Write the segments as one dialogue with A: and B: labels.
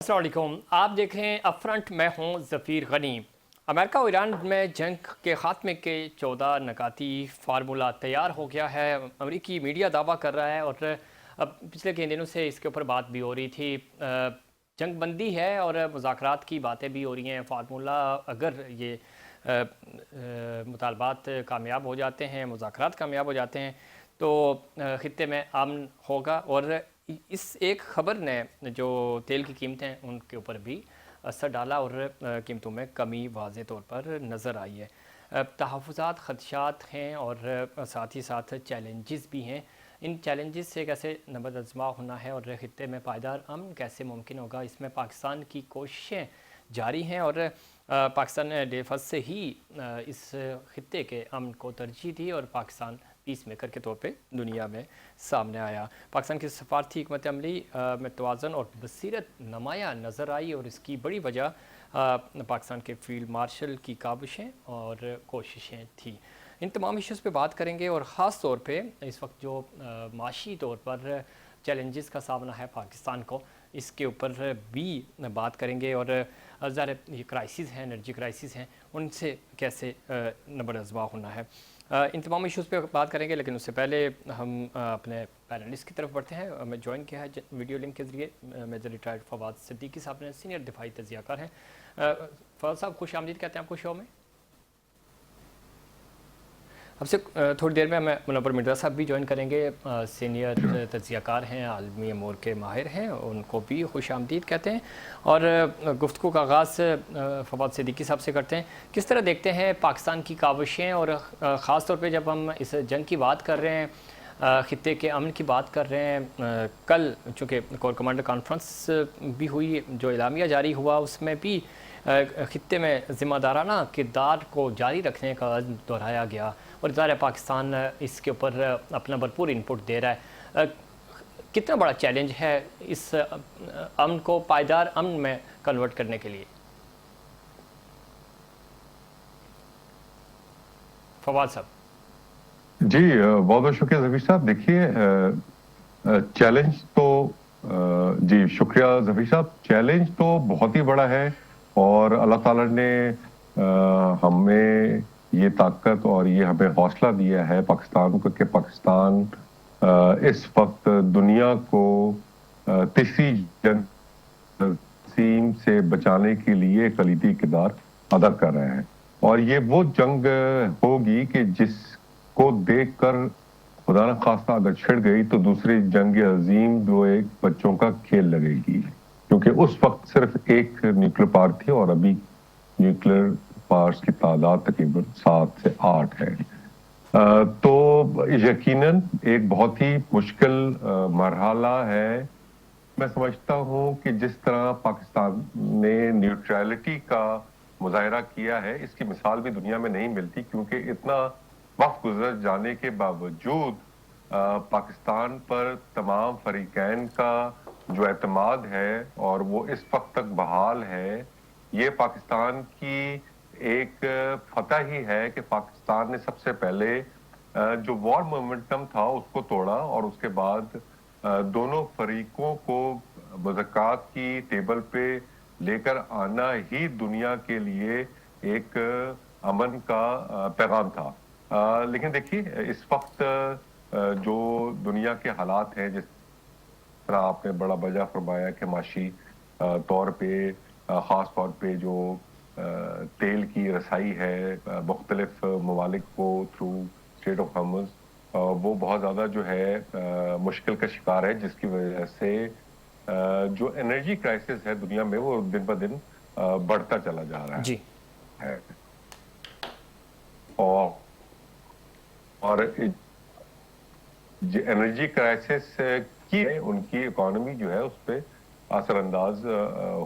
A: अस्सलाम वालेकुम। आप देख रहे हैं अपफ्रंट, मैं हूं ज़फ़ीर गनी। अमेरिका और ईरान में जंग के ख़ात्मे के 14 नकाती फार्मूला तैयार हो गया है। अमेरिकी मीडिया दावा कर रहा है और अब पिछले कई दिनों से इसके ऊपर बात भी हो रही थी। जंग बंदी है और मुज़ाकरात की बातें भी हो रही हैं। फार्मूला अगर ये मुतालबात कामयाब हो जाते हैं, मुज़ाकरात कामयाब हो जाते हैं तो ख़ित्ते में अमन होगा। और इस एक ख़बर ने जो तेल की कीमतें हैं उनके ऊपर भी असर डाला और कीमतों में कमी वाज़े तौर पर नज़र आई है। तहफ़्फ़ुज़ात, ख़दशात हैं और साथ ही साथ चैलेंजेस भी हैं। इन चैलेंजेस से कैसे नबरदज़मा होना है और ख़ित्ते में पायदार अमन कैसे मुमकिन होगा, इसमें पाकिस्तान की कोशिशें जारी हैं। और पाकिस्तान ने डेफस से ही इस ख़ित्ते के अमन को तरजीह दी और पाकिस्तान पीस मेकर के तौर पे दुनिया में सामने आया। पाकिस्तान की सफारती हिकमत अमली में तवाज़ुन और बसीरत नुमाया नज़र आई और इसकी बड़ी वजह पाकिस्तान के फील्ड मार्शल की काविशें और कोशिशें थी। इन तमाम इश्यूज़ पे बात करेंगे और ख़ास तौर पे इस वक्त जो माशी तौर पर चैलेंजेस का सामना है पाकिस्तान को, इसके ऊपर भी बात करेंगे। और ज़ाहिर ये क्राइसिस हैं, एनर्जी क्राइसिस हैं, उनसे कैसे नबरदज़मा होना है। इन तमाम इश्यूज़ पे बात करेंगे, लेकिन उससे पहले हम अपने पैनलिस्ट की तरफ बढ़ते हैं। हमें ज्वाइन किया है वीडियो लिंक के ज़रिए मेजर रिटायर्ड फवाद सिद्दीकी साहब ने, सीनियर दिफाई तजियाकार हैं। फवाद साहब, खुश आमदीद कहते हैं आपको शो में। आपसे थोड़ी देर में हमें मुनव्वर मिर्ज़ा साहब भी ज्वाइन करेंगे, सीनियर तजियाकार हैं, आलमी अमूर के माहिर हैं, उनको भी खुश आमदीद कहते हैं। और गुफ्तगू का आगाज़ फवाद सिद्दीकी साहब से करते हैं। किस तरह देखते हैं पाकिस्तान की काविशें और ख़ास तौर पे जब हम इस जंग की बात कर रहे हैं, ख़ित्ते के अमन की बात कर रहे हैं। कल चूँकि कोर कमांडर कॉन्फ्रेंस भी हुई, जो एलामिया जारी हुआ उसमें भी ख़ित्ते में ज़िम्मेदाराना किरदार को जारी रखने का अज़्म दोहराया गया और ज़ाहिर है पाकिस्तान इसके ऊपर अपना भरपूर इनपुट दे रहा है। कितना बड़ा चैलेंज है इस अमन को पायदार अमन में कन्वर्ट करने के लिए? फवाद साहब
B: जी, बहुत बहुत शुक्रिया जफीर साहब। देखिए, चैलेंज तो जी शुक्रिया जफीर साहब। चैलेंज तो बहुत ही बड़ा है और अल्लाह ताला ने हमें ये ताकत और ये हमें हौसला दिया है पाकिस्तान को कि पाकिस्तान इस वक्त दुनिया को तीसरी जंग तक़सीम से बचाने के लिए कलीदी किरदार अदा कर रहे हैं। और ये वो जंग होगी कि जिसको देखकर खुदा न खास्ता अगर छिड़ गई तो दूसरी जंग अजीम जो एक बच्चों का खेल लगेगी, क्योंकि उस वक्त सिर्फ एक न्यूक्लियर पावर थी और अभी न्यूक्लियर पावर्स की तादाद तकरीबन 7 से 8 है। तो यकीनन एक बहुत ही मुश्किल मरहला है। मैं समझता हूं कि जिस तरह पाकिस्तान ने न्यूट्रलिटी का मुजाहरा किया है, इसकी मिसाल भी दुनिया में नहीं मिलती, क्योंकि इतना वक्त गुजर जाने के बावजूद पाकिस्तान पर तमाम फरीकैन का जो एतमाद है और वो इस वक्त तक बहाल है, ये पाकिस्तान की एक फतह ही है कि पाकिस्तान ने सबसे पहले जो वॉर मोमेंटम था उसको तोड़ा और उसके बाद दोनों फरीकों को मुज़ाकरात की टेबल पे लेकर आना ही दुनिया के लिए एक अमन का पैगाम था। लेकिन देखिए, इस वक्त जो दुनिया के हालात हैं, जिस तरह आपने बड़ा वजह फरमाया कि माशी तौर पे ख़ास तौर पे जो तेल की रसाई है मुख्तलिफ ममालिक को थ्रू स्ट्रेट ऑफ हॉर्मुज़, वो बहुत ज़्यादा जो है मुश्किल का शिकार है, जिसकी वजह से जो एनर्जी क्राइसिस है दुनिया में वो दिन ब दिन बढ़ता चला जा रहा
A: जी।
B: है। और एनर्जी क्राइसिस की उनकी इकोनॉमी जो है उस पर असरअंदाज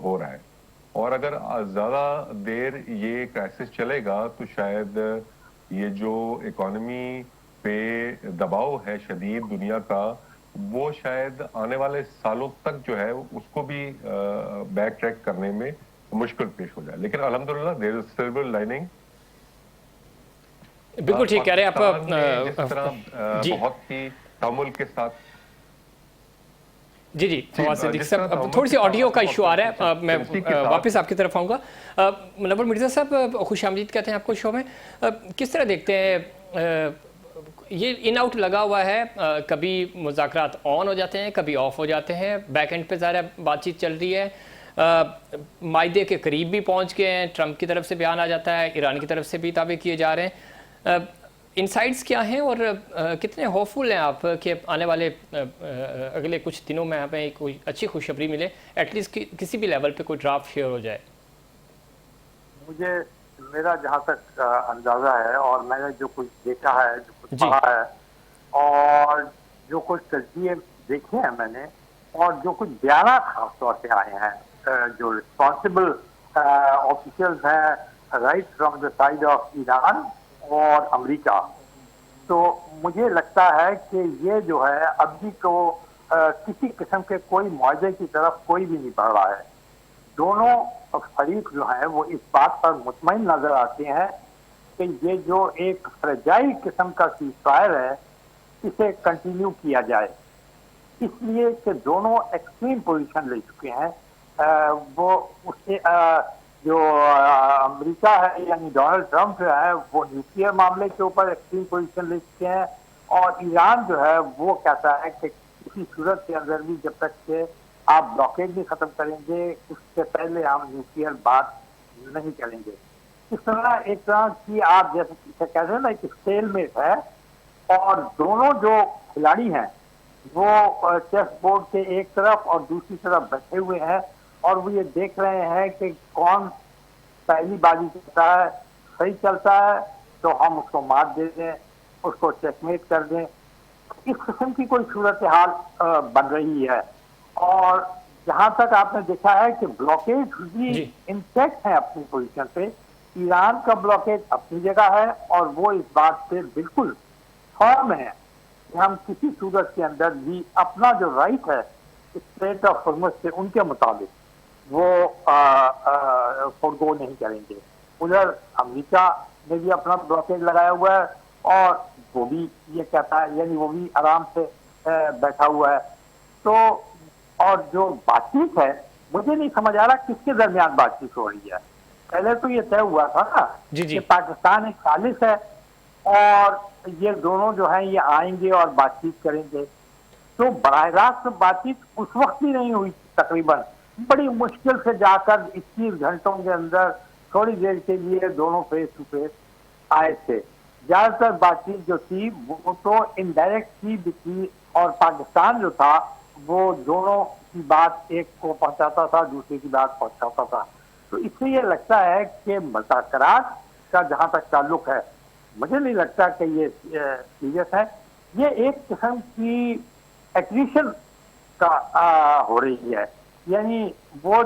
B: हो रहा है। और अगर ज़्यादा देर ये क्राइसिस चलेगा तो शायद ये जो इकोनॉमी पे दबाव है शदीद दुनिया का, वो शायद आने वाले सालों तक जो है उसको भी बैक ट्रैक करने में मुश्किल पेश हो जाए। लेकिन अल्हम्दुलिल्लाह देयर इज सिल्वर लाइनिंग।
A: बिल्कुल ठीक कह रहे हैं आप।
B: जिस तरह
A: जी।
B: बहुत ही तमुल के साथ
A: जी जी फवाद सिद्दीकी
B: जिस तरह
A: साहब, अब
B: तहम्मुद
A: थोड़ी सी
B: के
A: ऑडियो
B: साथ
A: का
B: हम
A: इशू आ रहा है,
B: अपनी
A: मैं
B: सेफ्टी के साथ
A: वापस आपकी तरफ आऊँगा। मुनव्वर मिर्ज़ा साहब, खुशामदीद कहते हैं आपको शो में। किस तरह देखते हैं ये इन आउट लगा हुआ है, कभी मुज़ाकरात ऑन हो जाते हैं, कभी ऑफ हो जाते हैं, बैक एंड पे ज़ाहिर बातचीत चल रही है, मायदे के करीब भी पहुंच गए हैं, ट्रंप की तरफ से बयान आ जाता है, ईरान की तरफ से भी दावे किए जा रहे हैं। इनसाइट्स क्या हैं और कितने होपफुल हैं आप कि आने वाले अगले कुछ दिनों में हमें कोई अच्छी खुशखबरी मिले, एटलीस्ट किसी भी लेवल पे कोई ड्राफ्ट शेयर हो जाए?
C: मुझे मेरा जहाँ तक अंदाजा है और मैंने जो कुछ देखा है, जो कुछ
A: जी
C: पढ़ा है और जो कुछ तजज़िये देखे हैं मैंने और जो कुछ बयान खास तौर से आए हैं, जो रिस्पॉन्सिबल ऑफिशियल्स हैं right from the side of Iran और अमेरिका, तो मुझे लगता है कि ये जो है अभी तो किसी किस्म के कोई मुआवजे की तरफ कोई भी नहीं बढ़ रहा है। दोनों फरीक जो हैं वो इस बात पर मुतमईन नजर आते हैं कि ये जो एक फ्रेजाइल किस्म का सीज़फायर है इसे कंटिन्यू किया जाए, इसलिए कि दोनों एक्सट्रीम पोजीशन ले चुके हैं। वो उससे जो अमेरिका है यानी डोनाल्ड ट्रंप जो है वो न्यूक्लियर मामले के ऊपर एक्सट्रीम पोजीशन ले चुके हैं और ईरान जो है वो कहता है कि किसी सूरत के अंदर भी जब तक के आप ब्लॉकेज नहीं खत्म करेंगे उससे पहले हम न्यूक्लियर बात नहीं करेंगे। इस तरह एक तरह की आप जैसे कहते हैं ना एक स्टेलमेट है और दोनों जो खिलाड़ी हैं वो चेस बोर्ड के एक तरफ और दूसरी तरफ बैठे हुए हैं और वो ये देख रहे हैं कि कौन पहली बाजी करता है, सही चलता है तो हम उसको मार दे दें, उसको चेकमेट कर दें। इस किस्म की कोई सूरत हाल बन रही है और जहां तक आपने देखा है कि ब्लॉकेज भी इंटैक्ट है अपनी पोजीशन पे, ईरान का ब्लॉकेज अपनी जगह है और वो इस बात पे बिल्कुल फर्म है कि हम किसी सूरत के अंदर भी अपना जो राइट है स्टेट ऑफ हॉर्मुज़ से उनके मुताबिक वो फोरगो नहीं करेंगे। उधर अमेरिका ने भी अपना ब्लॉकेज लगाया हुआ है और वो भी ये कहता है यानी वो भी आराम से बैठा हुआ है। तो और जो बातचीत है मुझे नहीं समझ आ रहा किसके दरमियान बातचीत हो रही है। पहले तो ये तय हुआ था ना कि पाकिस्तान एक सालिस है और ये दोनों जो है ये आएंगे और बातचीत करेंगे, तो बराह रास्त बातचीत उस वक्त भी नहीं हुई, तकरीबन बड़ी मुश्किल से जाकर 21 घंटों के अंदर थोड़ी देर के लिए दोनों फेस टू फेस आए थे। ज्यादातर बातचीत जो थी वो तो इनडायरेक्ट थी और पाकिस्तान जो था वो दोनों की बात एक को पहुंचाता था, दूसरे की बात पहुंचाता था। तो इससे ये लगता है कि मुज़ाकरात का जहां तक ताल्लुक है मुझे नहीं लगता कि ये सीरियस है। ये एक किस्म की एक्विशन का हो रही है, यानी वो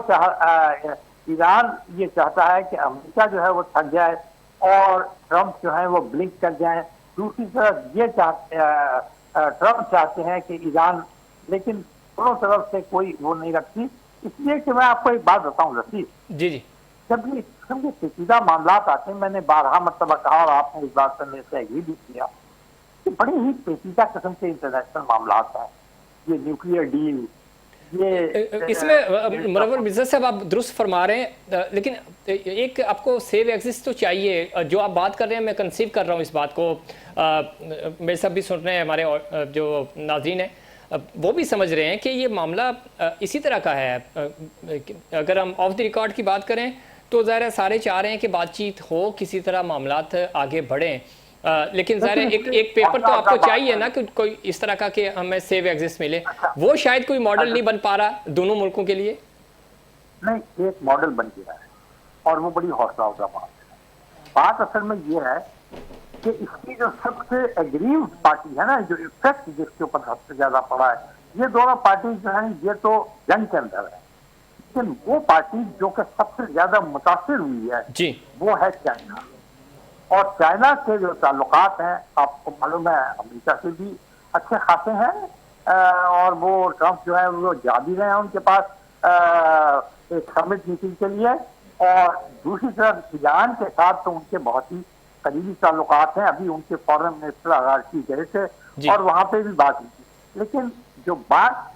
C: ईरान ये चाहता है कि अमेरिका जो है वो थक जाए और ट्रंप जो है वो ब्लिंक कर जाए। दूसरी तरफ ये ट्रंप चाहते हैं कि ईरान, लेकिन दोनों तरफ से कोई वो नहीं रखती। इसलिए कि मैं आपको एक बात बताऊं रफीक,
A: जी जी,
C: जब ये किस्म के पेचीदा मामला आते हैं, मैंने 12 मरतबा कहा और आपने इस बात पर मेरे से एग्री भी किया कि बड़े ही पेचीदा किस्म के इंटरनेशनल मामला हैं। ये न्यूक्लियर डील, ये
A: इसमें मुनव्वर मिर्ज़ा साहब आप दुरुस्त फरमा रहे हैं, लेकिन एक आपको सेव एग्जिस्ट तो चाहिए। जो आप बात कर रहे हैं मैं कंसीव कर रहा हूँ इस बात को, मेरे साथ भी सुन रहे हैं हमारे जो नाज़रीन हैं वो भी समझ रहे हैं कि ये मामला इसी तरह का है। अगर हम ऑफ द रिकॉर्ड की बात करें तो ज़ाहिर सारे चाह रहे हैं कि बातचीत हो, किसी तरह मामलात आगे बढ़ें, लेकिन ज़ाहिर एक पेपर तो आपको चाहिए ना कि कोई इस तरह का कि हमें सेव एग्जिस्ट मिले। वो शायद कोई मॉडल नहीं बन पा रहा दोनों मुल्कों के लिए।
C: नहीं, एक मॉडल बन गया है और वो बड़ी हौसला अफजा बात है। बात असल में ये है कि इसकी जो सबसे एग्रीव पार्टी है ना, जो इफेक्ट जिसके ऊपर सबसे ज्यादा पड़ा है, ये दोनों पार्टी जो है ये तो जंग के अंदर है, लेकिन वो पार्टी जो कि सबसे ज्यादा मुतासिर हुई है जी वो है चाइना। और चाइना के जो ताल्लुकात हैं आपको मालूम है अमेरिका से भी अच्छे खासे हैं और वो ट्रंप जो है वो जा भी रहे हैं उनके पास एक समिट मीटिंग के लिए। और दूसरी तरफ ईरान के साथ तो उनके बहुत ही करीबी ताल्लुकात हैं। अभी उनके फॉरेन मिनिस्टर अगारची गए थे और वहां पे भी बात हुई थी। लेकिन जो बात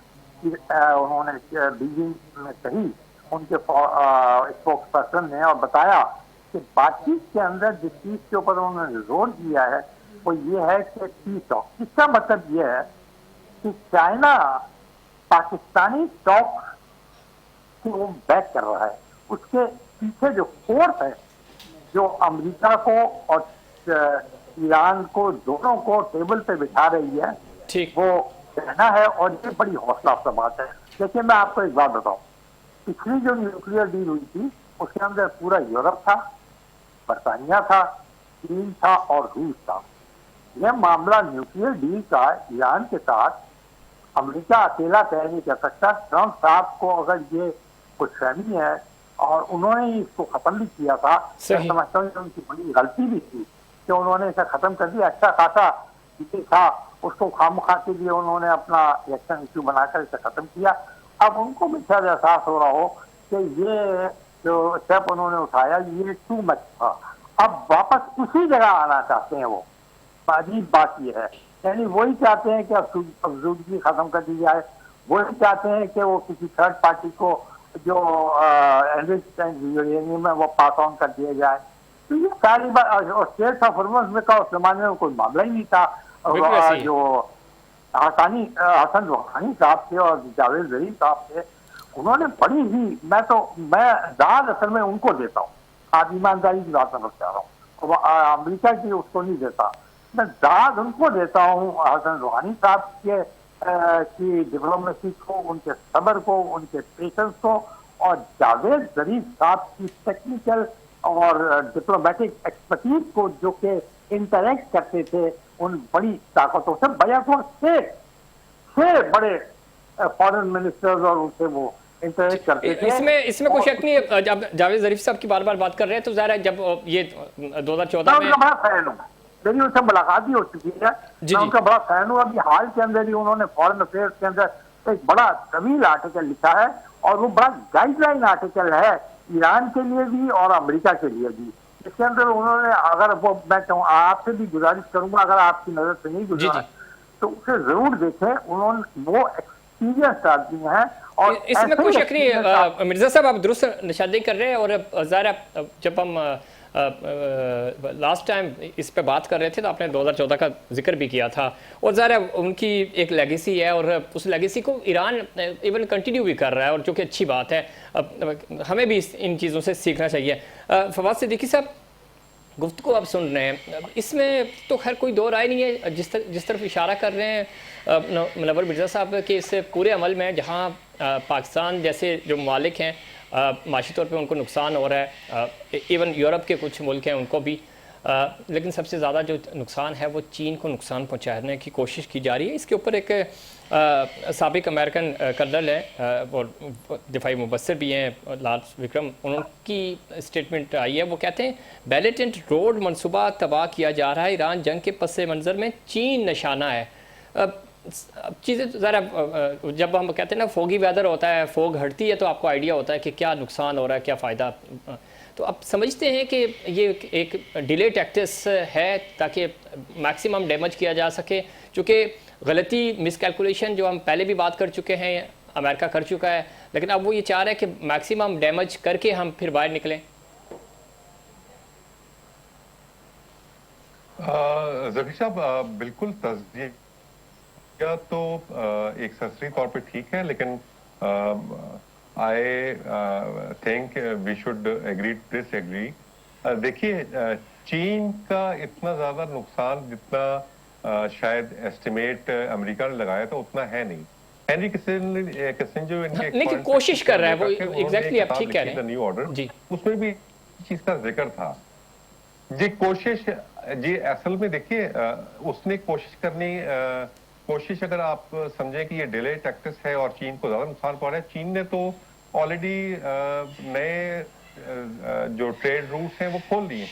C: उन्होंने बीजिंग में कही, उनके स्पोक्स पर्सन ने, और बताया कि बातचीत के अंदर जिस चीज के ऊपर उन्होंने जोर दिया है वो ये है कि पीस टॉक। इसका मतलब ये है कि चाइना पाकिस्तानी टॉक को बैक कर रहा है। उसके पीछे जो फोर्स है जो अमेरिका को और ईरान को दोनों को टेबल पे बिठा रही है,
A: ठीक।
C: वो कहना है, और ये बड़ी हौसला अफजा बात है। देखिए मैं आपको एक बात बताऊं, पिछली जो न्यूक्लियर डील हुई थी उसके अंदर पूरा यूरोप था, बरतानिया था, चीन था और रूस था। यह मामला न्यूक्लियर डील का ईरान के साथ अमेरिका अकेला तय नहीं कर सकता। ट्रंप साहब को अगर ये कुछ फहमी है और उन्होंने ही इसको खत्म भी किया था, मैं समझता हूँ कि उनकी बड़ी गलती भी थी कि उन्होंने इसे खत्म कर दिया। अच्छा खासा चीजें था, उसको खामखा के लिए उन्होंने अपना इलेक्शन इश्यू बनाकर इसे खत्म किया। अब उनको भी शायद एहसास हो रहा हो कि ये जो स्टेप उन्होंने उठाया ये टू मच था। अब वापस उसी जगह आना चाहते हैं वो। अजीब बात ये है, यानी वही चाहते हैं कि अफजूदगी खत्म कर दी जाए, वही चाहते हैं कि वो किसी थर्ड पार्टी को जो यूरेनियम है वो पास ऑन कर दिया जाए। तो ये सारी बात, और स्टेट ऑफ हॉर्मस में का उस जमाने में कोई मामला ही नहीं था। जो हसन रूहानी साहब थे और जावेद जरीफ साहब थे, उन्होंने बड़ी ही, मैं दाद असल में उनको देता हूँ, आज ईमानदारी की बात समझ रहा हूँ, अमेरिका की उसको नहीं देता, मैं दाद उनको देता हूँ हसन रूहानी साहब के की डिप्लोमेसी को, उनके सब्र को, उनके पेशेंस को, और जावेद जरीफ साहब की टेक्निकल और डिप्लोमेटिक एक्सपर्टीज को, जो कि इंटरेक्ट करते थे उन बड़ी ताकतों से। बयाकुर छह बड़े फॉरेन मिनिस्टर्स और उनसे वो इंटरेक्ट करते थे।
A: इसमें कोई शक नहीं है। जब जावेद जरीफ साहब की बार बार बात कर रहे हैं तो ज़ाहिर है जब ये 2014 में
C: बड़ा फैन हूँ, मेरी उनसे मुलाकात भी हो चुकी है, मैं उनका बड़ा फैन हूँ। अभी हाल के अंदर ही उन्होंने फॉरेन अफेयर्स के अंदर एक बड़ा तवील आर्टिकल लिखा है, और वो बड़ा गाइडलाइन आर्टिकल है ईरान के लिए भी और अमेरिका के लिए भी। इसके अंदर उन्होंने, अगर वो, मैं कहूँ आपसे भी गुजारिश करूंगा, अगर आपकी नजर से नहीं गुजरा तो उसे जरूर देखें। उन्होंने वो एक्सपीरियंस आदमी है, और
A: इसमें कोई शक नहीं है। मिर्जा साहब आप दुरुस्त निशानदेही कर रहे हैं, और ज़ाहिर जब हम लास्ट टाइम इस पे बात कर रहे थे तो आपने 2014 का जिक्र भी किया था, और ज़ाहिर है उनकी एक लेगेसी है, और उस लेगेसी को ईरान इवन कंटिन्यू भी कर रहा है, और जो कि अच्छी बात है। हमें भी इन चीज़ों से सीखना चाहिए। फवाद सिद्दीकी साहब, गुफ्तगू आप सुन रहे हैं, इसमें तो खैर कोई दो राय नहीं है। जिस तरफ इशारा कर रहे हैं मुनव्वर मिर्ज़ा साहब के इस पूरे अमल में, जहाँ पाकिस्तान जैसे जो ममालिक हैं माशी तौर पे उनको नुकसान हो रहा है, इवन यूरोप के कुछ मुल्क हैं उनको भी, लेकिन सबसे ज़्यादा जो नुकसान है वो चीन को नुकसान पहुंचाने की कोशिश की जा रही है। इसके ऊपर एक साबिक अमेरिकन कर्नल है और दिफाई मुबस्सिर भी हैं लार्स विक्रम, उनकी स्टेटमेंट आई है। वो कहते हैं बैलेटेंट रोड मनसूबा तबाह किया जा रहा है, ईरान जंग के पस मंज़र में चीन निशाना है। चीज़ें ज़रा जब हम कहते हैं ना फोगी वेदर होता है, फोग हटती है तो आपको आइडिया होता है कि क्या नुकसान हो रहा है, क्या फ़ायदा। तो आप समझते हैं कि ये एक डिले टैक्टिस है ताकि मैक्सिमम डैमेज किया जा सके, चूँकि गलती मिसकैलकुलेशन जो हम पहले भी बात कर चुके हैं, अमेरिका कर चुका है, लेकिन अब वो ये चाह रहा है कि मैक्सिमम डैमेज करके हम फिर बाहर निकलें।
B: ज़फ़ी साहब, बिल्कुल तस्दीक या तो एक सरसरी तौर पे ठीक है, लेकिन I think we should agree disagree. देखिए, चीन का इतना ज़्यादा नुकसान जितना शायद एस्टिमेट अमेरिका ने लगाया था उतना है नहीं। हेनरी किसिंजर इनके
A: लेकिन कोशिश कर रहा है वो, एग्जैक्टली आप ठीक कह रहे हैं।
B: न्यू ऑर्डर
A: जी,
B: उसमें भी चीज़ का जिक्र था। जी कोशिश, जी असल में देखिए उसने कोशिश अगर आप समझें कि ये डिले टैक्टिस है और चीन को ज्यादा नुकसान पहुंचा है। चीन ने तो ऑलरेडी नए जो ट्रेड रूट्स हैं वो खोल दिए।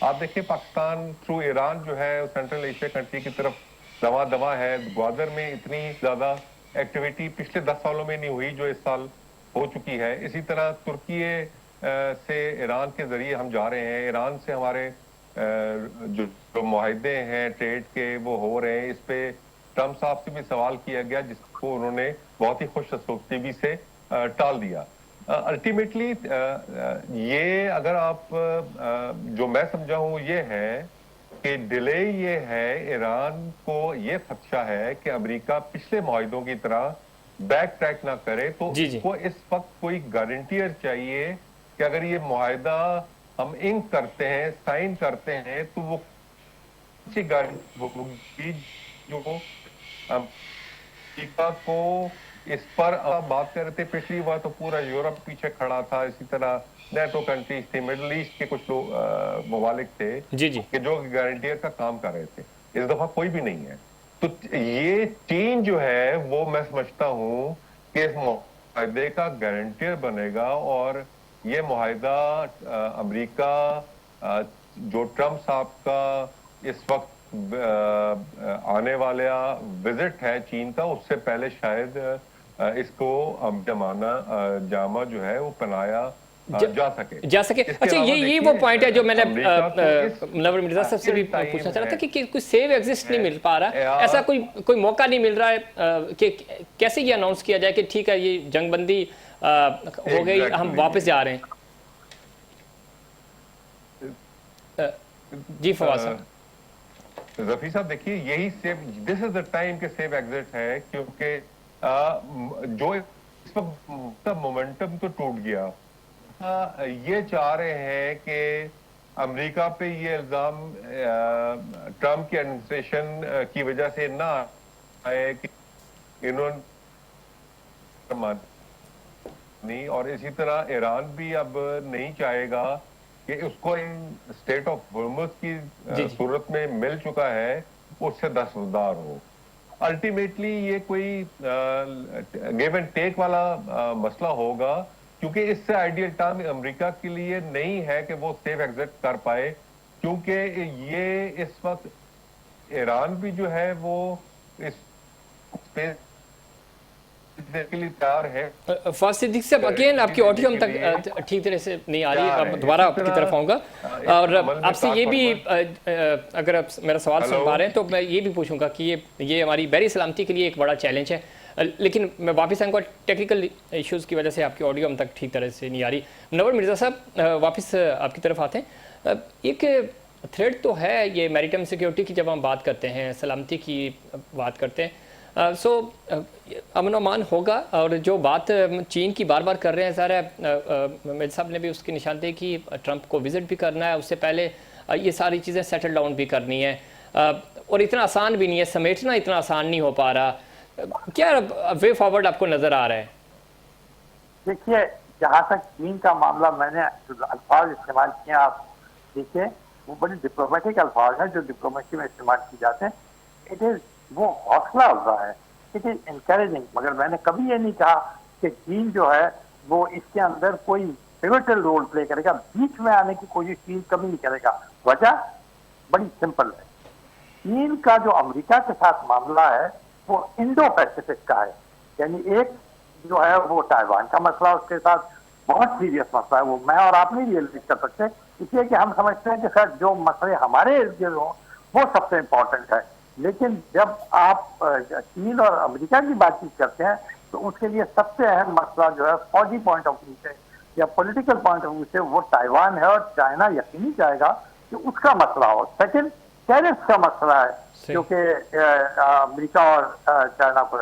B: आप देखिए पाकिस्तान थ्रू ईरान जो है सेंट्रल एशिया कंट्री की तरफ दवा दवा है। ग्वादर में इतनी ज्यादा एक्टिविटी पिछले 10 सालों में नहीं हुई जो इस साल हो चुकी है। इसी तरह तुर्की से ईरान के जरिए हम जा रहे हैं, ईरान से हमारे जो मुआहदे हैं ट्रेड के वो हो रहे हैं। इस पे ट्रम्प साहब से भी सवाल किया गया, जिसको उन्होंने बहुत ही खुश असलूबी से टाल दिया। अल्टीमेटली ये अगर आप जो मैं समझा हूं ये है कि डिले ये है, ईरान को ये खदशा है कि अमेरिका पिछले मुआहिदों की तरह बैक ट्रैक ना करे, तो
A: जी जी
B: इसको इस वक्त कोई गारंटियर चाहिए कि अगर ये मुआहिदा हम इंक करते हैं, साइन करते हैं, तो वो अच्छी गारंटी होगी जो अमेरिका को इस पर बात कर रहे थे। पिछली बार तो पूरा यूरोप पीछे खड़ा था, इसी तरह नेटो कंट्रीज थे, मिडल ईस्ट के कुछ लोग ममालिक थे
A: जी जी
B: कि जो गारंटियर का काम कर रहे थे। इस दफा कोई भी नहीं है। तो ये चीन जो है वो मैं समझता हूं कि इस मुआहदे का गारंटियर बनेगा, और ये मुआहदा अमेरिका जो ट्रम्प साहब का इस वक्त आने वाला विजिट है चीन का, उससे पहले शायद इसको जामा जो है वो पहनाया जा सके।
A: अच्छा, ये वो पॉइंट है जो मैंने मुनव्वर मिर्जा साहब से भी पूछना चाह रहा था कि कोई सेव एग्जिस्ट नहीं मिल पा रहा, ऐसा कोई मौका नहीं मिल रहा है कि कैसे ये अनाउंस किया जाए कि ठीक है ये जंगबंदी हो गई, हम वापस जा रहे हैं। जी फवाद साहब।
B: रफी साहब देखिए, यही दिस इज द टाइम के सेव एग्जिट है, क्योंकि जो इस वक्त मोमेंटम तो टूट गया। ये चाह रहे हैं कि अमेरिका पे ये इल्जाम ट्रम्प की एडमिनिस्ट्रेशन की वजह से ना आए कि इन्होंने नहीं, और इसी तरह ईरान भी अब नहीं चाहेगा कि उसको इन स्टेट ऑफ होर्मुज की सूरत में मिल चुका है उससे दस्तबरदार हो। अल्टीमेटली ये कोई गिव एंड टेक वाला मसला होगा, क्योंकि इससे आइडियल टाइम अमेरिका के लिए नहीं है कि वो सेफ एग्जिट कर पाए, क्योंकि ये इस वक्त ईरान भी जो है वो इस स्पेस के लिए तैयार है।
A: फर्स्ट सिद्दीक साहब, अगेन आपकी ऑडियो हम तक ठीक तरह से नहीं आ रही, अब दोबारा आपकी तरफ आऊंगा और आपसे ये भी अगर आप मेरा सवाल सुन पा रहे हैं तो मैं ये भी पूछूंगा कि ये हमारी बहरी सलामती के लिए एक बड़ा चैलेंज है, लेकिन मैं वापस आऊँगा, टेक्निकल इश्यूज़ की वजह से आपकी ऑडियो हम तक ठीक तरह से नहीं आ रही। मुनव्वर मिर्ज़ा साहब, वापस आपकी तरफ आते हैं। एक थ्रेड तो है ये मैरीटाइम सिक्योरिटी की, जब हम बात करते हैं सलामती की बात करते हैं, सो अमन अमान होगा, और जो बात चीन की बार बार कर रहे हैं, ज़रा मिर्ज़ा साहब ने भी उसकी निशानदेही की, ट्रंप को विज़िट भी करना है, उससे पहले ये सारी चीज़ें सेटल डाउन भी करनी है, और इतना आसान भी नहीं है, समेटना इतना आसान नहीं हो पा रहा। क्या वे फॉरवर्ड आपको नजर आ रहा है?
C: देखिए, जहां तक चीन का मामला, मैंने जो अल्फाज इस्तेमाल किए आप देखिए, वो बड़े डिप्लोमेटिक अल्फाज हैं जो डिप्लोमेसी में इस्तेमाल किए जाते हैं। इट इज वो हौसला अफजा है, इट इज इनकरेजिंग। मगर मैंने कभी ये नहीं कहा कि चीन जो है वो इसके अंदर कोई पिवटल रोल प्ले करेगा, बीच में आने की कोशिश चीन कभी नहीं करेगा। वजह बड़ी सिंपल है, चीन का जो अमेरिका के साथ मामला है वो इंडो पैसिफिक का है, यानी एक जो है वो ताइवान का मसला, उसके साथ बहुत सीरियस मसला है, वो मैं और आप नहीं रियलाइज कर सकते, इसलिए कि हम समझते हैं कि सर जो मसले हमारे इर्द गिर्द हो वो सबसे इम्पोर्टेंट है। लेकिन जब आप चीन और अमेरिका की बातचीत करते हैं तो उसके लिए सबसे अहम मसला जो है फौजी पॉइंट ऑफ व्यू से या पॉलिटिकल पॉइंट ऑफ व्यू से वो ताइवान है, और चाइना यकीनी चाहेगा कि उसका मसला हो। सेकेंड, टेरिफ का मसला है, क्योंकि अमेरिका और चाइना को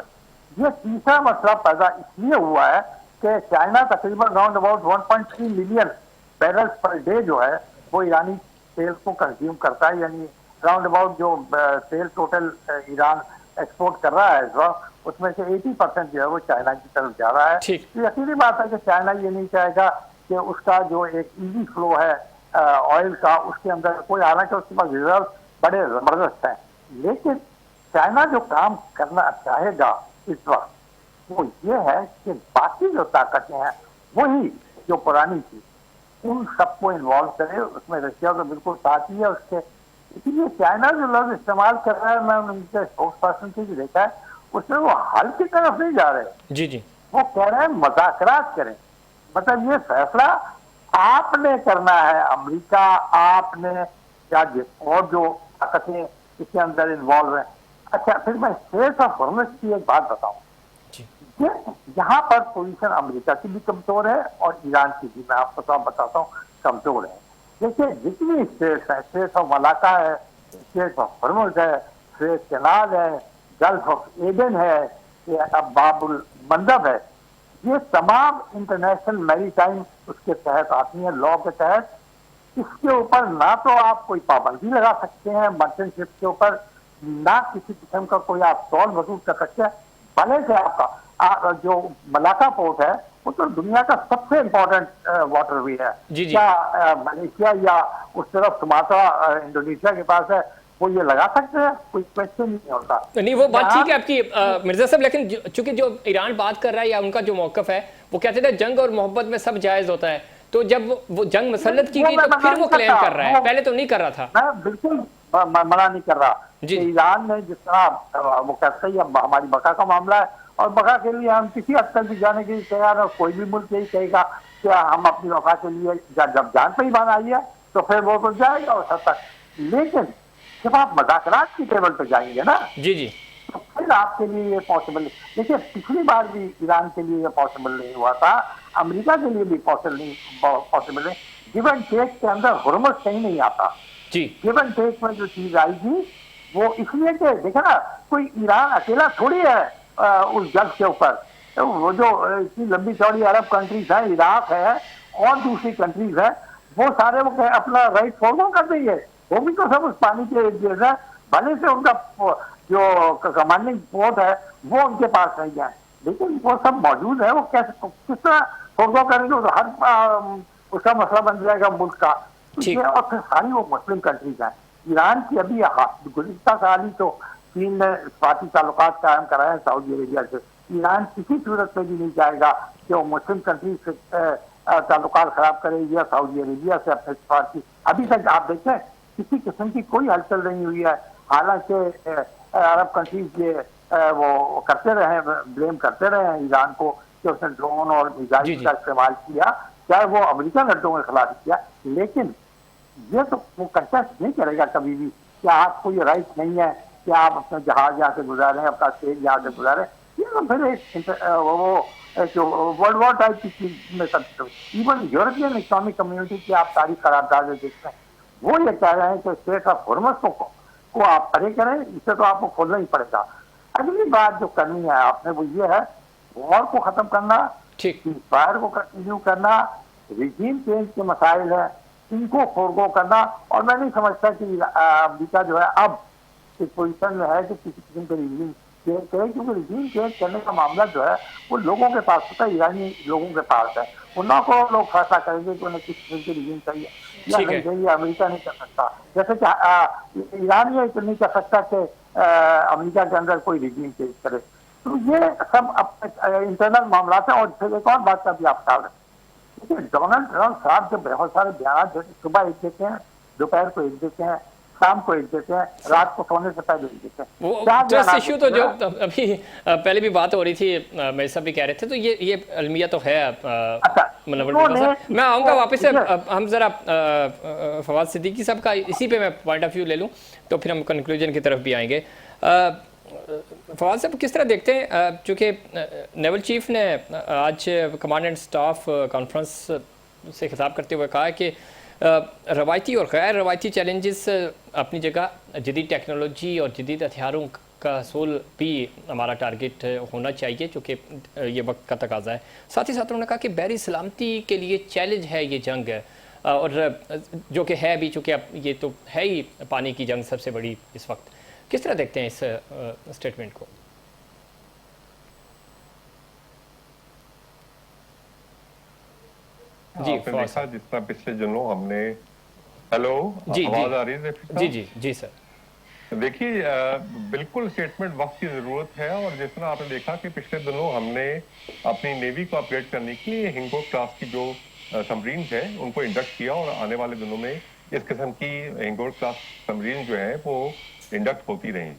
C: ये तीसरा मसला पैदा इसलिए हुआ है कि चाइना तकरीबन round about 1.3 million barrels per day जो है वो ईरानी तेल को कंज्यूम करता है, यानी राउंड अबाउट जो तेल टोटल ईरान एक्सपोर्ट कर रहा है इस वक्त, उसमें से 80% जो है वो चाइना की तरफ जा रहा है। तो यकीनी बात है कि चाइना ये नहीं चाहेगा कि उसका जो एक इजी फ्लो है ऑयल का, उसके अंदर कोई, हालांकि उसके पास रिजर्व बड़े जबरदस्त हैं, लेकिन चाइना जो काम करना चाहेगा इस वक्त वो ये है कि बाकी जो ताकतें हैं वही जो पुरानी थी उन सबको इन्वॉल्व करे, उसमें रशिया तो बिल्कुल साथ ही है उसके। इसीलिए चाइना जो लफ्ज इस्तेमाल कर रहा है, मैं उनके स्पोक्स पर्सन से भी देखा है, उसमें वो हल की तरफ नहीं जा रहे
A: जी जी,
C: वो कह रहे हैं मुज़ाकरात करें। मतलब ये फैसला आपने करना है, अमेरिका आपने या और जो ताकतें इसके अंदर इन्वॉल्व हैं, अच्छा, फिर मैं स्ट्रेट ऑफ हॉर्मुज की एक बात बताऊं।
A: जी
C: ये यहाँ पर पोजीशन अमेरिका की भी कमजोर है और ईरान की भी, मैं आपको तो बताता हूँ, कमजोर है। देखिए, जितनी स्टेट्स है, स्टेट ऑफ मलाका है, स्टेट ऑफ हॉर्मुज है, स्टेट केनाल है, गल्फ ऑफ एडन है, ये अब बाबुल मंदब है, ये तमाम इंटरनेशनल मैरीटाइम उसके तहत आती है, लॉ के तहत। इसके ऊपर ना तो आप कोई पाबंदी लगा सकते हैं मर्चेंट शिप के ऊपर, ना किसी किस्म का कोई आप टोल वसूल कर सकते हैं। भले से आपका जो मलाका पोर्ट है वो तो दुनिया का सबसे इम्पोर्टेंट वाटरवे है।
A: जी जी।
C: क्या मलेशिया या उस तरफ सुमात्रा इंडोनेशिया के पास है, वो ये लगा सकते हैं? कोई क्वेश्चन नहीं होता।
A: नहीं, वो बात
C: यहाँ
A: ठीक है आपकी मिर्जा साहब, लेकिन चूंकि जो ईरान बात कर रहा है या उनका जो मौकफ है, वो कहते थे जंग और मोहब्बत में सब जायज होता है। तो जब वो जंग मसलत की गई
C: मैं
A: तो
C: मना
A: फिर वो
C: नहीं
A: क्लेम
C: करता,
A: कर रहा है, पहले तो नहीं कर रहा था।
C: मैं बिल्कुल मना नहीं कर रहा
A: जी
C: कि ईरान ने जिस तरह वो कहते ही, अब हमारी बका का मामला है और बका के लिए हम किसी हद तक भी जाने के लिए तैयार है। कोई भी मुल्क यही कहेगा कि हम अपनी बका के लिए जब जान पे ही बात आई है तो फिर वो तो जाएगा उस हद तक। लेकिन जब आप मज़ाकरात की टेबल पर जाएंगे ना,
A: जी जी
C: तो फिर आपके लिए ये पॉसिबल। देखिए, पिछली बार भी ईरान के लिए ये पॉसिबल नहीं हुआ था, अमेरिका के लिए भी पॉसिबल नहीं। गिव एंड टेक के अंदर हुर्मुज़ कहीं नहीं आता।
A: जी
C: गिव एंड टेक में जो चीज आई थी वो इसलिए कि देखा ना, कोई ईरान अकेला थोड़ी है उस जग के ऊपर। तो वो जो इतनी लंबी चौड़ी अरब कंट्रीज है, इराक है और दूसरी कंट्रीज है, वो सारे वो अपना राइट फॉलो कर देंगे। वो भी तो सब उस पानी के इर्द गिर्द है। भले से उनका जो कमांडिंग पोर्ट है वो उनके पास नहीं है, लेकिन वो सब मौजूद है। वो कैसे किस तरह फॉलो करेंगे? तो हर उसका मसला बन जाएगा मुल्क का।
A: ठीक।
C: और फिर सारी वो मुस्लिम कंट्रीज हैं। ईरान की अभी गुज़िश्ता साल ही तो चीन ने इस्पाती ताल्लुकात कायम कराए हैं सऊदी अरेबिया से। ईरान किसी सूरत में भी नहीं चाहेगा कि वो मुस्लिम कंट्रीज से ताल्लुकात खराब करे या सऊदी अरेबिया से अपने इस्पाती। अभी तक आप देखें किसी किस्म की कोई हलचल नहीं हुई है। हालांकि अरब कंट्रीज ये वो करते रहे, ब्लेम करते रहे हैं ईरान को कि उसने ड्रोन और
A: जी
C: मिसाइल
A: जी
C: का इस्तेमाल किया, चाहे वो अमेरिकन अड्डों के खिलाफ किया। लेकिन ये तो वो कंटेस्ट नहीं करेगा कभी भी कि आपको ये राइट नहीं है कि आप अपने जहाज यहाँ से गुजारें, अपना स्टेज यहाँ से गुजारें। ये तो फिर एक वर्ल्ड वॉर टाइप की चीज में सब। इवन यूरोपियन इकोनॉमिक कम्युनिटी की आप सारी करारदादें देखते हैं, वो ये कह रहे हैं कि स्टेट ऑफ हुर्मुज़ को आप परे करें, इसे तो आपको खोलना ही पड़ेगा। अगली बात जो करनी है आपने वो ये है वॉर को खत्म करना,
A: ठीक।
C: फायर को कंटिन्यू करना, रिजीम चेंज के मसाइल है इनको फोरगो करना। और मैं नहीं समझता कि अमेरिका जो है अब इस पोजीशन में है कि किसी किस्म के रिजीम चेंज करे, क्योंकि रिजीम चेंज करने का मामला जो है वो लोगों के पास होता है, ईरानी लोगों के पास है। उन को लोग फैसला करेंगे कि उन्हें किस किस्म के रिजीम चाहिए या
A: ठीक
C: नहीं
A: है।
C: चाहिए। अमेरिका नहीं कर सकता, जैसे कि ईरान ये नहीं कर सकता कि अमेरिका के अंदर कोई रिजीम चेंज करे। तो ये सब अपने इंटरनल मामला है। और फिर एक और बात का भी आप ख्याल रखें, डोनाल्ड ट्रंप साहब जो बहुत सारे बयान जैसे सुबह एक देते हैं, दोपहर को एक देते हैं, शाम को एक देते हैं, रात को सोने से पहले एक देते हैं।
A: वो
C: क्या
A: ट्रस्ट
C: बयान
A: इशू तो जो
C: देते हैं?
A: अभी पहले भी बात हो रही थी, मेरे साहब भी कह रहे थे, तो ये अलमिया तो है
C: अच्छा,
A: मतलब मैं आऊँगा वापस से।
C: ठीक है।
A: हम ज़रा फवाद सिद्दीकी साहब का इसी पे मैं पॉइंट ऑफ व्यू ले लूँ तो फिर हम कंक्लूजन की तरफ भी आएंगे। फवाद साहब किस तरह देखते हैं, चूँकि नेवल चीफ ने आज कमांड एंड स्टाफ कॉन्फ्रेंस से खिताब करते हुए कहा है कि रवायती और गैर रवायती चैलेंजेस अपनी जगह, जदीद टेक्नोलॉजी और जदीद हथियारों का हसूल भी हमारा टारगेट होना चाहिए, चूँकि ये वक्त का तकाजा है। साथ ही साथ उन्होंने कहा कि बहरी सलामती के लिए चैलेंज है ये जंग है, और जो कि है भी, चूँकि अब ये तो है ही पानी की जंग सबसे बड़ी इस वक्त। किस तरह देखते हैं इस स्टेटमेंट को?
B: जी, आपने देखा जिस तरह पिछले दिनों हमने हेलो
A: जी
B: आवाज आ रही है?
A: जी जी जी सर।
B: देखिए, बिल्कुल स्टेटमेंट वक्त की जरूरत है। और जिस तरह आपने देखा कि पिछले दिनों हमने अपनी नेवी को अपग्रेड करने के लिए हिंगो क्लास की जो सबमरीन है उनको इंडक्ट किया, और आने वाले दिनों में इस किस्म की हिंगो क्लास सबमरीन जो है वो इंडक्ट होती रहें।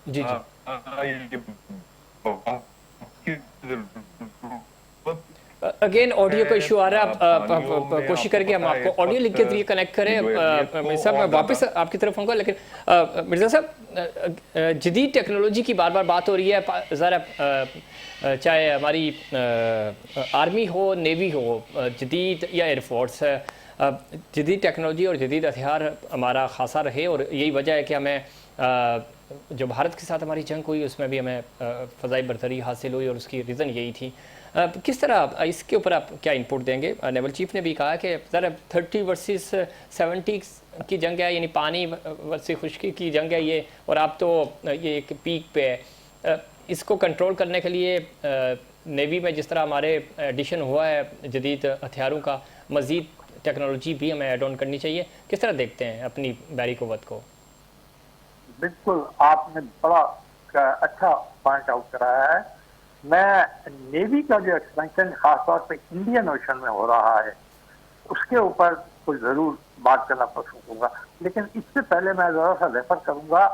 A: जी जी। अगेन ऑडियो का इशू आ रहा है,
B: पानियों
A: आप
B: में
A: कोशिश
B: आपको
A: करके हम
B: पता है
A: आपको
B: इस
A: ऑडियो लिंक के
B: वक्त
A: जरिए कनेक्ट करें।
B: जो है तो
A: मिर्ज़ा साहब, मैं
B: और
A: वापस आपकी तरफ आऊँगा, लेकिन मिर्ज़ा साहब, जदीद टेक्नोलॉजी की बार बार बात हो रही है। ज़रा चाहे हमारी आर्मी हो, नेवी हो, जदीद या एयरफोर्स है, जदीद टेक्नोलॉजी और जदीद हथियार हमारा खासा रहे, और यही वजह है कि हमें जो भारत के साथ हमारी जंग हुई उसमें भी हमें फ़ज़ाई बरतरी हासिल हुई, और उसकी रीज़न यही थी। किस तरह इसके ऊपर आप क्या इनपुट देंगे? नेवल चीफ ने भी कहा कि ज़रा 30 वर्सेस 70 की जंग है, यानी पानी वर्सेस खुश्की की जंग है ये, और आप तो ये एक पीक पे है। इसको कंट्रोल करने के लिए नेवी में जिस तरह हमारे एडिशन हुआ है जदीद हथियारों का, मज़ीद टेक्नोलॉजी भी हमें ऐड ऑन करनी चाहिए। किस तरह देखते हैं अपनी बैरी क़ुव्वत को?
C: बिल्कुल, आपने बड़ा अच्छा पॉइंट आउट कराया है। मैं नेवी का जो एक्सपेंशन खासतौर पे इंडियन ओशन में हो रहा है उसके ऊपर कुछ जरूर बात करना पसंद करूंगा, लेकिन इससे पहले मैं जरा सा रेफर करूंगा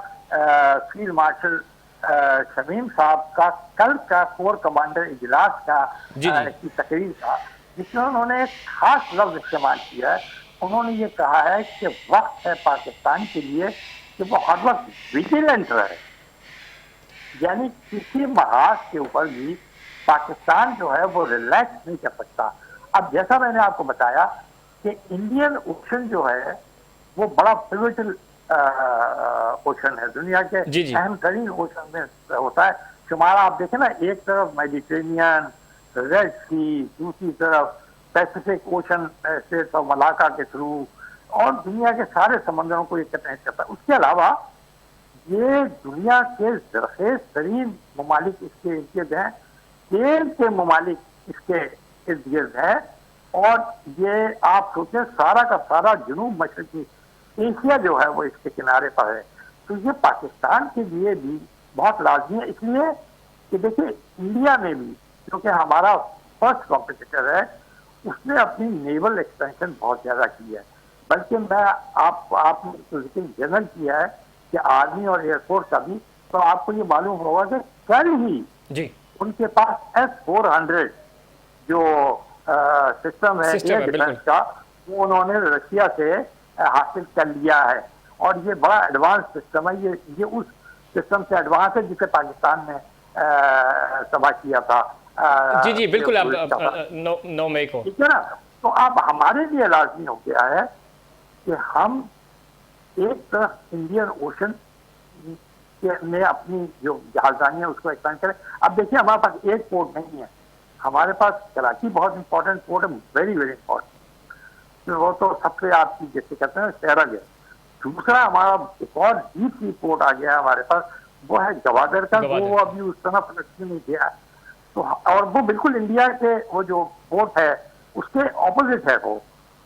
C: फील्ड मार्शल शमीम साहब का कल का कोर कमांडर इजलास का की तकरीर का, जिसमें उन्होंने एक खास लफ्ज इस्तेमाल किया है। उन्होंने ये कहा है कि वक्त है पाकिस्तान के लिए कि वो हर वक्त विजिलेंट रहे, यानी किसी महाज के ऊपर भी पाकिस्तान जो है वो रिलैक्स नहीं कर सकता। अब जैसा मैंने आपको बताया कि इंडियन ओशन जो है वो बड़ा पिवटल ओशन है, दुनिया के अहम तरीन ओशन में होता है। शुमारा आप देखें ना, एक तरफ मेडिटेरेनियन, रेड सी, दूसरी तरफ पैसिफिक ओशन से तो मलाका के थ्रू, और दुनिया के सारे समंदरों को ये कनेक्ट करता है। उसके अलावा ये दुनिया के जरखेज तरीन ममालिक इसके इर्द गिर्द हैं, तेल के ममालिक इसके इर्द गिर्द हैं, और ये आप सोचें सारा का सारा जनूब मशरकी एशिया जो है वो इसके किनारे पर है। तो ये पाकिस्तान के लिए भी बहुत लाजमी है, इसलिए कि देखिए इंडिया में भी, क्योंकि हमारा फर्स्ट कॉम्पिटिटर है, उसने अपनी नेवल एक्सपेंशन बहुत ज्यादा की है। बल्कि मैं आपने तो जिक्र जनरल किया है कि आर्मी और एयरफोर्स का भी, तो आपको ये मालूम होगा कि कल ही उनके पास S-400 जो सिस्टम है एयर डिफेंस का, वो उन्होंने रशिया से हासिल कर लिया है, और ये बड़ा एडवांस सिस्टम है। ये उस सिस्टम से एडवांस है जिसे पाकिस्तान ने तबाह किया था।
A: जी बिल्कुल, आप 9 मई को,
C: ठीक है ना। तो अब हमारे लिए लाजमी हो गया है कि हम एक तरफ इंडियन ओशन में अपनी जो जहाजानी है उसको एक्सपेंड करें। अब देखिए, हमारे पास एक पोर्ट नहीं है, हमारे पास कराची बहुत इंपॉर्टेंट पोर्ट है, वेरी वेरी इंपॉर्टेंट, वो तो सबसे आपकी जैसे कहते हैं शहरा गया। दूसरा हमारा एक और डीप सी पोर्ट आ गया हमारे पास, वो है गवादर का, वो अभी उस तरफ लक्ष्य नहीं गया। तो और वो बिल्कुल इंडिया के वो जो पोर्ट है उसके ऑपोजिट है वो,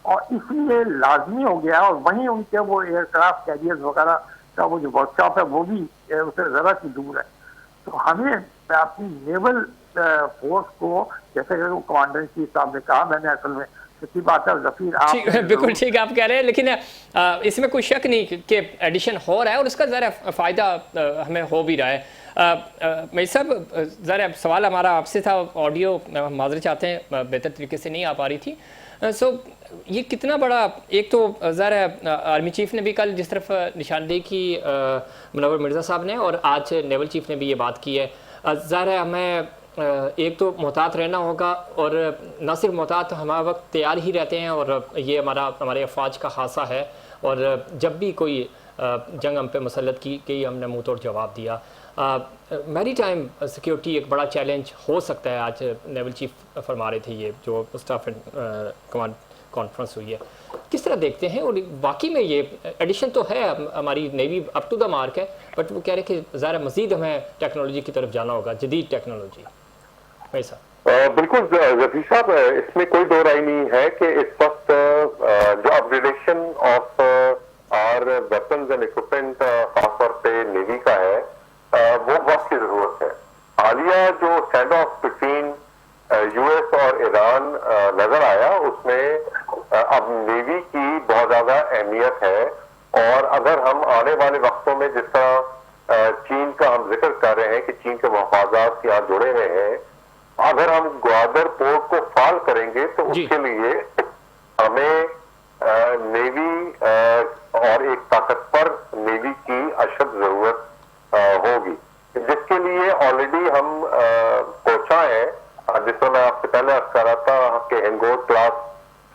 C: और इसलिए लाजमी हो गया। और वहीं उनके वो एयरक्राफ्ट कैरियर्स वगैरह का वो जो वर्कशॉप है वो भी उससे जरा सी दूर है। तो हमें अपनी नेवल फोर्स को, जैसे कि कमांडर इन चीफ साहब ने कहा, मैंने असल में सच्ची बात है जफीर, आप
A: बिल्कुल ठीक आप कह रहे हैं, लेकिन इसमें कोई शक नहीं कि एडिशन हो रहा है और उसका ज़रा फ़ायदा हमें हो भी रहा है। मेरी साहब, ज़रा सवाल हमारा आपसे था, ऑडियो माजरे चाहते हैं बेहतर तरीके से नहीं आ पा रही थी। सो ये कितना बड़ा, एक तो ज़रा आर्मी चीफ ने भी कल जिस तरफ निशानदेही की मुनव्वर मिर्ज़ा साहब ने, और आज नेवल चीफ ने भी ये बात की है, ज़रा हमें एक तो मोहतात रहना होगा, और न सिर्फ मोहतात, हमारे वक्त तैयार ही रहते हैं, और ये हमारे अफवाज का खासा है, और जब भी कोई जंग हम पे मुसल्लत की हमने मुँह तोड़ जवाब दिया। मैरी टाइम सिक्योरिटी एक बड़ा चैलेंज हो सकता है, आज नेवल चीफ फरमा रहे थे, ये जो स्टाफ कमांड कॉन्फ्रेंस हुई है, किस तरह देखते हैं? और बाकी में ये एडिशन तो है, हमारी navy up to the mark है, बट वो कह रहे हैं कि ज़रा मज़ीद हमें टेक्नोलॉजी की तरफ जाना होगा, जदीद टेक्नोलॉजी। ऐसा
D: बिल्कुल जफीर साहब, इसमें कोई दो राय नहीं है कि इस वक्त जो upgradation of our weapons and equipment खासतौर पे नेवी का है, वो वक्त की जरूरत है। हालिया जो स्टैंड ऑफ बिटवीन यूएस और ईरान नजर आया, उसमें अब नेवी की बहुत ज्यादा अहमियत है। और अगर हम आने वाले वक्तों में जिस तरह चीन का हम जिक्र कर रहे हैं कि चीन के मफादात से यहाँ जुड़े हुए हैं, अगर हम ग्वादर पोर्ट को फाल करेंगे तो
A: जी।
D: उसके लिए हमें नेवी और एक ताकतवर नेवी की अशद जरूरत होगी, जिसके लिए ऑलरेडी हम पहुंचा है। जिसमें मैं आपसे पहले अर्ज कर रहा था कि हेंगोर क्लास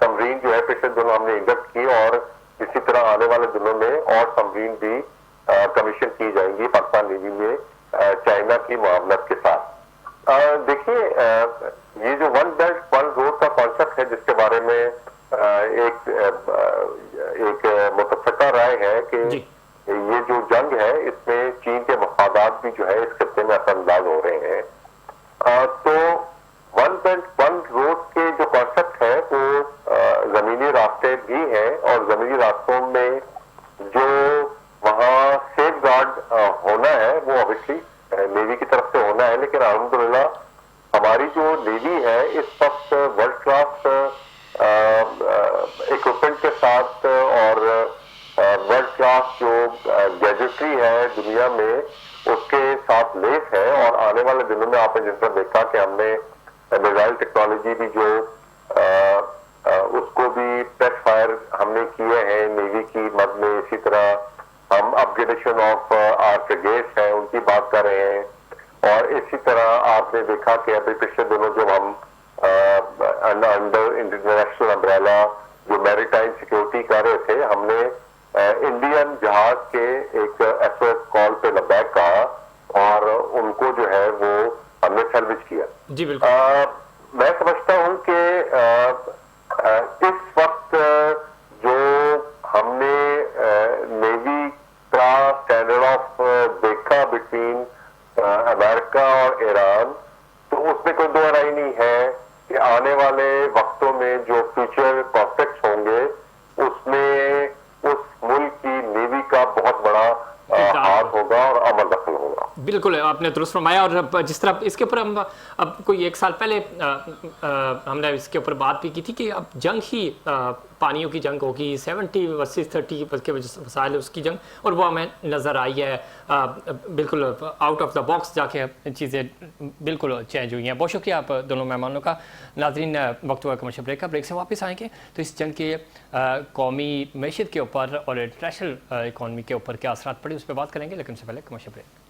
D: सबमरीन जो है पिछले दिनों हमने इंडक्ट की, और इसी तरह आने वाले दिनों में और सबमरीन भी कमीशन की जाएंगी पाकिस्तान नेवी में चाइना की मुआवनत के साथ। देखिए, ये जो वन बेल्ट वन रोड का कॉन्सेप्ट है, जिसके बारे में एक मुतफ़िका राय है कि
A: जी।
D: ये जो जंग है इसमें चीन के मफादात भी जो है इस खत्ते में असरअंदाज हो रहे हैं। तो वन बेल्ट वन रोड के जो कॉन्सेप्ट है वो जमीनी रास्ते भी हैं, और जमीनी रास्तों में जो वहाँ सेफ गार्ड होना है वो ऑब्वियसली नेवी की तरफ से होना है। लेकिन अल्हम्दुलिल्लाह हमारी जो नेवी है इस वक्त वर्ल्ड क्लास इक्विपमेंट के साथ और वर्ल्ड क्लास जो गैजेटरी है दुनिया में उसके साथ लेस है। और आने वाले दिनों में आपने जिस तरह देखा कि हमने मिसाइल टेक्नोलॉजी भी जो उसको भी टेस्ट फायर हमने किए हैं नेवी की मद में। इसी तरह हम अपग्रेडेशन ऑफ आर फ्रिगेट्स हैं उनकी बात कर रहे हैं, और इसी तरह आपने देखा कि अभी पिछले दिनों जब हम अंडर इंटरनेशनल अम्ब्रेला जो मैरीटाइम सिक्योरिटी कर रहे थे, हमने इंडियन जहाज के एक एसओएस कॉल पे लबैक कहा और उनको जो है वो हमने सैल्वेज किया।
A: जी बिल्कुल।
D: मैं समझता हूं कि इस वक्त जो हमने नेवी का स्टैंडर्ड ऑफ देखा बिटवीन अमेरिका और ईरान, तो उसमें कोई दो राय नहीं है कि आने वाले वक्तों में जो फ्यूचर प्रोस्पेक्ट्स होंगे उसमें उस मुल्क की नेवी का बहुत बड़ा हाथ होगा और अमल दखल होगा।
A: बिल्कुल, आपने दुरुस्त फरमाया। और जिस तरह इसके ऊपर हम अब कोई 1 साल पहले हमने इसके ऊपर बात भी की थी कि अब जंग ही पानियों की जंग होगी, 70 वर्सेस 30 के वसाइल उसकी जंग, और वो हमें नज़र आई है। बिल्कुल आउट ऑफ द बॉक्स जाके चीज़ें बिल्कुल चेंज हुई हैं। बहुत शुक्रिया आप दोनों मेहमानों का। नाज़रीन, वक्त हुआ कमर्शियल ब्रेक का। ब्रेक से वापस आएंगे तो इस जंग के कौमी मैशत के ऊपर और इंटरनेशनल इकॉनमी के ऊपर क्या असरात पड़े उस पर बात करेंगे, लेकिन उससे पहले कमर्शियल ब्रेक।